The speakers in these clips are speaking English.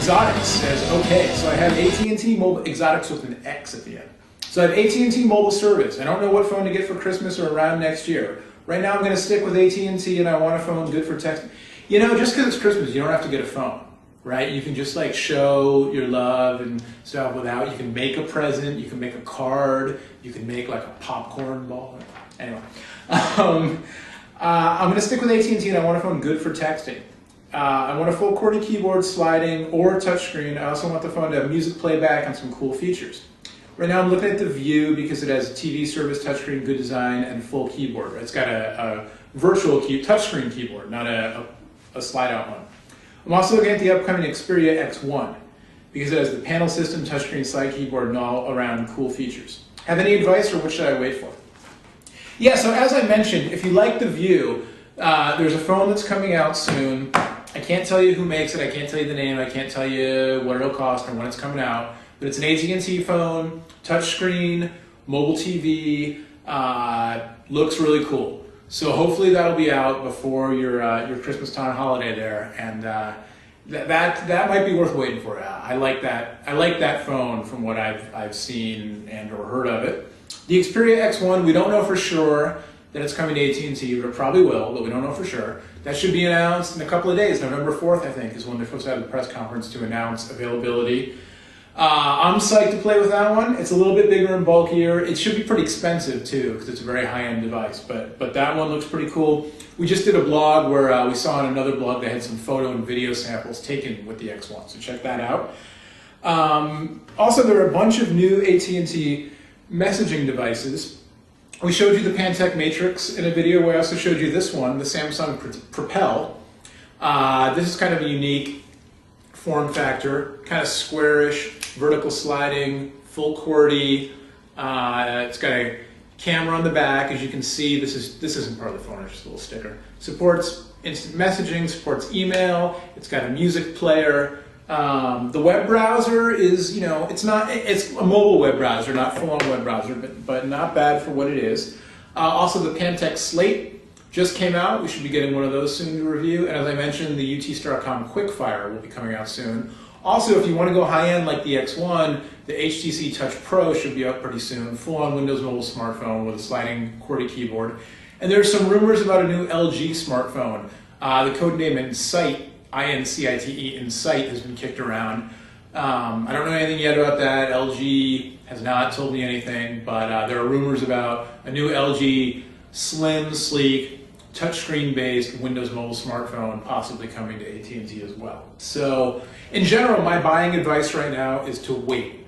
Exotics says, okay, so I have AT&T Mobile, Exotics with an X at the end. So I have AT&T Mobile Service. I don't know what phone to get for Christmas or around next year. Right now I'm going to stick with AT&T and I want a phone good for texting. You know, just because it's Christmas, you don't have to get a phone, right? You can just like show your love and stuff without, you can make a present, you can make a card, you can make like a popcorn ball. Anyway, I'm going to stick with AT&T and I want a phone good for texting. I want a full QWERTY keyboard, sliding, or touchscreen. I also want the phone to have music playback and some cool features. Right now I'm looking at the View because it has TV service, touchscreen, good design, and full keyboard. It's got a virtual touchscreen keyboard, not a slide-out one. I'm also looking at the upcoming Xperia X1 because it has the panel system, touchscreen, slide keyboard, and all around cool features. Have any advice, or what should I wait for? Yeah, so as I mentioned, if you like the View, there's a phone that's coming out soon. I can't tell you who makes it, I can't tell you the name, I can't tell you what it'll cost or when it's coming out, but it's an AT&T phone, touchscreen, mobile TV, looks really cool. So hopefully that'll be out before your Christmas time holiday there, and that might be worth waiting for. I like that phone from what I've seen and or heard of it. The Xperia X1, we don't know for sure that it's coming to AT&T, but it probably will, but we don't know for sure. That should be announced in a couple of days. November 4th, I think, is when they're supposed to have the press conference to announce availability. I'm psyched to play with that one. It's a little bit bigger and bulkier. It should be pretty expensive too, because it's a very high-end device, but that one looks pretty cool. We just did a blog where we saw on another blog they had some photo and video samples taken with the X1, so check that out. Also, there are a bunch of new AT&T messaging devices. We showed you the Pantech Matrix in a video. We also showed you this one, the Samsung Propel. This is kind of a unique form factor, kind of squarish, vertical sliding, full QWERTY. It's got a camera on the back, as you can see. This isn't part of the phone, it's just a little sticker. Supports instant messaging, supports email. It's got a music player. The web browser is, it's a mobile web browser, not full-on web browser, but not bad for what it is. Also, the Pantech Slate just came out. We should be getting one of those soon to review. And as I mentioned, the UT Starcom Quickfire will be coming out soon. Also, if you want to go high-end like the X1, the HTC Touch Pro should be out pretty soon. Full-on Windows Mobile smartphone with a sliding QWERTY keyboard. And there's some rumors about a new LG smartphone. The code name Insight, I-N-C-I-T-E, Insight, has been kicked around. I don't know anything yet about that. LG has not told me anything, but there are rumors about a new LG slim, sleek, touchscreen-based Windows Mobile smartphone possibly coming to AT&T as well. So, in general, my buying advice right now is to wait.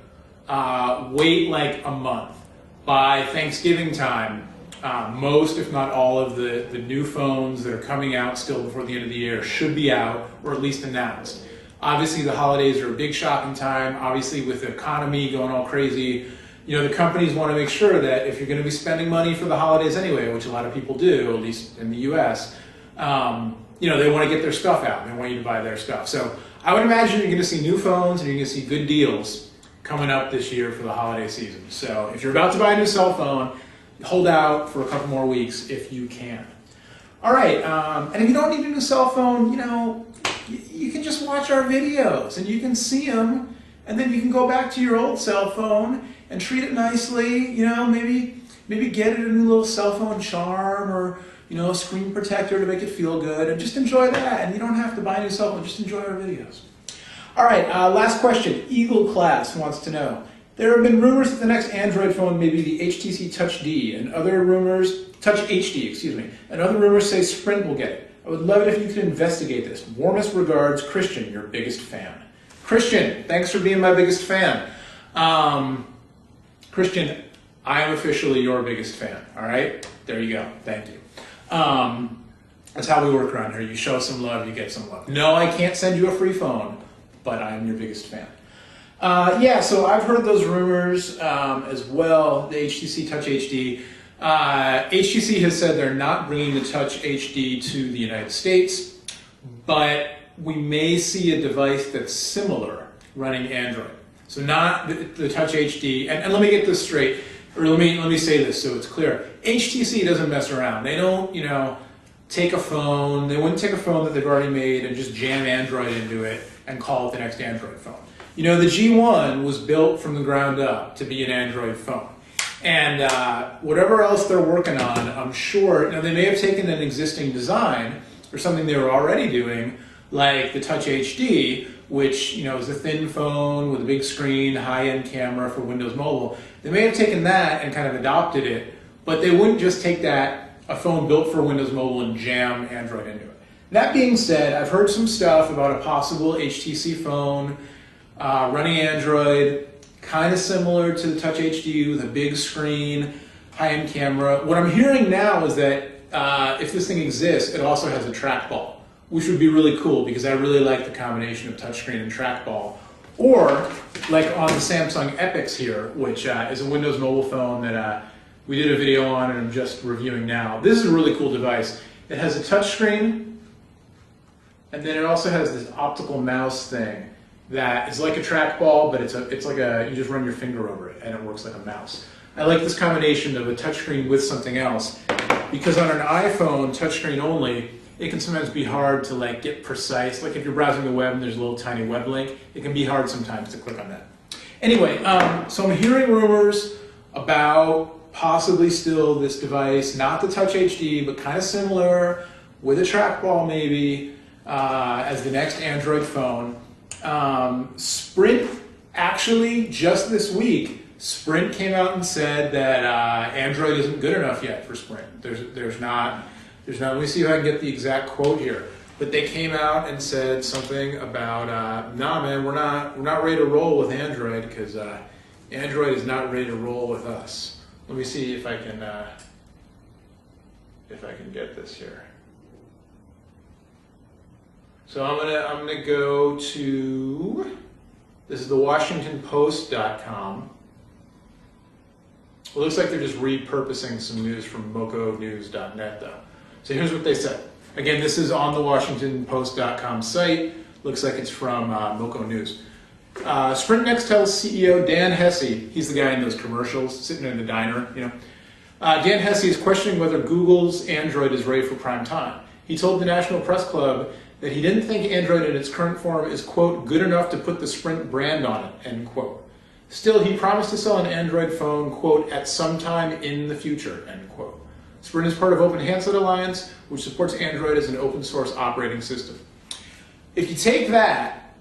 Wait like a month. By Thanksgiving time, most, if not all, of the new phones that are coming out still before the end of the year should be out, or at least announced. Obviously, the holidays are a big shopping time. Obviously, with the economy going all crazy, the companies want to make sure that if you're going to be spending money for the holidays anyway, which a lot of people do, at least in the US, they want to get their stuff out. They want you to buy their stuff. So I would imagine you're going to see new phones and you're going to see good deals coming up this year for the holiday season. So if you're about to buy a new cell phone, hold out for a couple more weeks if you can. All right, and if you don't need a new cell phone, you can just watch our videos and you can see them, and then you can go back to your old cell phone and treat it nicely. Maybe get it a new little cell phone charm, or a screen protector to make it feel good, and just enjoy that. And you don't have to buy a new cell phone, just enjoy our videos. All right, last question. Eagle Class wants to know, there have been rumors that the next Android phone may be the HTC Touch D, and other rumors, Touch HD, excuse me, and other rumors say Sprint will get it. I would love it if you could investigate this. Warmest regards, Christian, your biggest fan. Christian, thanks for being my biggest fan. Christian, I am officially your biggest fan, all right? There you go, thank you. That's how we work around here. You show some love, you get some love. No, I can't send you a free phone, but I'm your biggest fan. Yeah, so I've heard those rumors as well, the HTC Touch HD. HTC has said they're not bringing the Touch HD to the United States, but we may see a device that's similar running Android. So not the Touch HD, and let me get this straight, or let me say this so it's clear. HTC doesn't mess around. They don't, take a phone, they wouldn't take a phone that they've already made and just jam Android into it and call it the next Android phone. You know, the G1 was built from the ground up to be an Android phone. And whatever else they're working on, I'm sure, now they may have taken an existing design or something they were already doing, like the Touch HD, which, you know, is a thin phone with a big screen, high-end camera for Windows Mobile. They may have taken that and kind of adopted it, but they wouldn't just take that, a phone built for Windows Mobile, and jam Android into it. That being said, I've heard some stuff about a possible HTC phone running Android, kind of similar to the Touch HD with a big screen, high-end camera. What I'm hearing now is that if this thing exists, it also has a trackball, which would be really cool because I really like the combination of touchscreen and trackball. Or, like on the Samsung Epix here, which is a Windows Mobile phone that we did a video on and I'm just reviewing now. This is a really cool device. It has a touchscreen, and then it also has this optical mouse thing that is like a trackball, but it's like you just run your finger over it and it works like a mouse. I like this combination of a touchscreen with something else because on an iPhone, touchscreen only, it can sometimes be hard to like get precise. Like if you're browsing the web and there's a little tiny web link, it can be hard sometimes to click on that. Anyway, so I'm hearing rumors about possibly still this device, not the Touch HD, but kind of similar, with a trackball maybe, as the next Android phone. Sprint, actually, just this week, Sprint came out and said that Android isn't good enough yet for Sprint. There's not, let me see if I can get the exact quote here, but they came out and said something about, nah man, we're not ready to roll with Android because Android is not ready to roll with us. Let me see if I can get this here. So I'm gonna go to, this is the WashingtonPost.com. Well, it looks like they're just repurposing some news from moconews.net though. So here's what they said. Again, this is on the WashingtonPost.com site. Looks like it's from Moco News. Sprint Nextel CEO Dan Hesse, he's the guy in those commercials sitting in the diner, you know. Dan Hesse is questioning whether Google's Android is ready for prime time. He told the National Press Club that he didn't think Android in its current form is, quote, good enough to put the Sprint brand on it, end quote. Still, he promised to sell an Android phone, quote, at some time in the future, end quote. Sprint is part of Open Handset Alliance, which supports Android as an open source operating system. If you take that,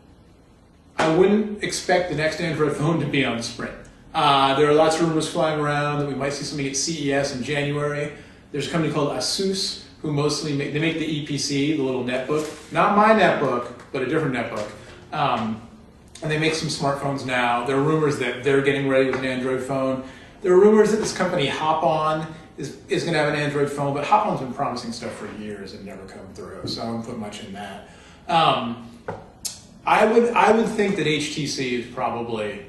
I wouldn't expect the next Android phone to be on Sprint. There are lots of rumors flying around that we might see something at CES in January. There's a company called Asus, who mostly make the EPC, the little netbook. Not my netbook, but a different netbook. And they make some smartphones now. There are rumors that they're getting ready with an Android phone. There are rumors that this company Hop-On is going to have an Android phone, but Hop-On's been promising stuff for years and never come through, so I don't put much in that. I would think that HTC is probably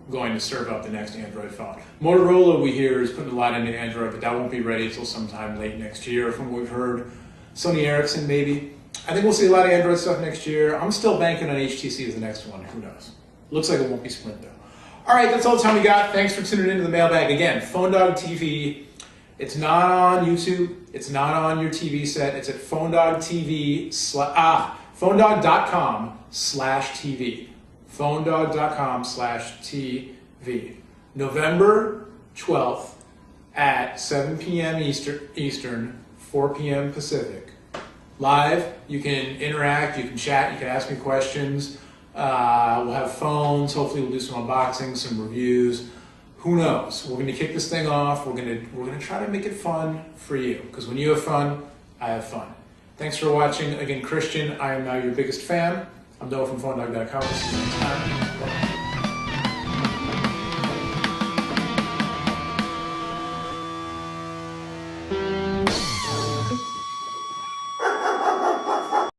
going to serve up the next Android phone. Motorola, we hear, is putting a lot into Android, but that won't be ready until sometime late next year from what we've heard. Sony Ericsson, maybe. I think we'll see a lot of Android stuff next year. I'm still banking on HTC as the next one. Who knows? Looks like it won't be Sprint, though. All right, that's all the time we got. Thanks for tuning into the Mailbag. Again, PhoneDog TV. It's not on YouTube. It's not on your TV set. It's at PhoneDog.com/TV. PhoneDog.com/TV. November 12th at 7 p.m. Eastern, 4 p.m. Pacific. Live, you can interact, you can chat, you can ask me questions. We'll have phones. Hopefully we'll do some unboxings, some reviews. Who knows? We're going to kick this thing off. We're going to try to make it fun for you, because when you have fun, I have fun. Thanks for watching. Again, Christian, I am now your biggest fan. I'm Noah from PhoneDog.com. See you next time. Bye.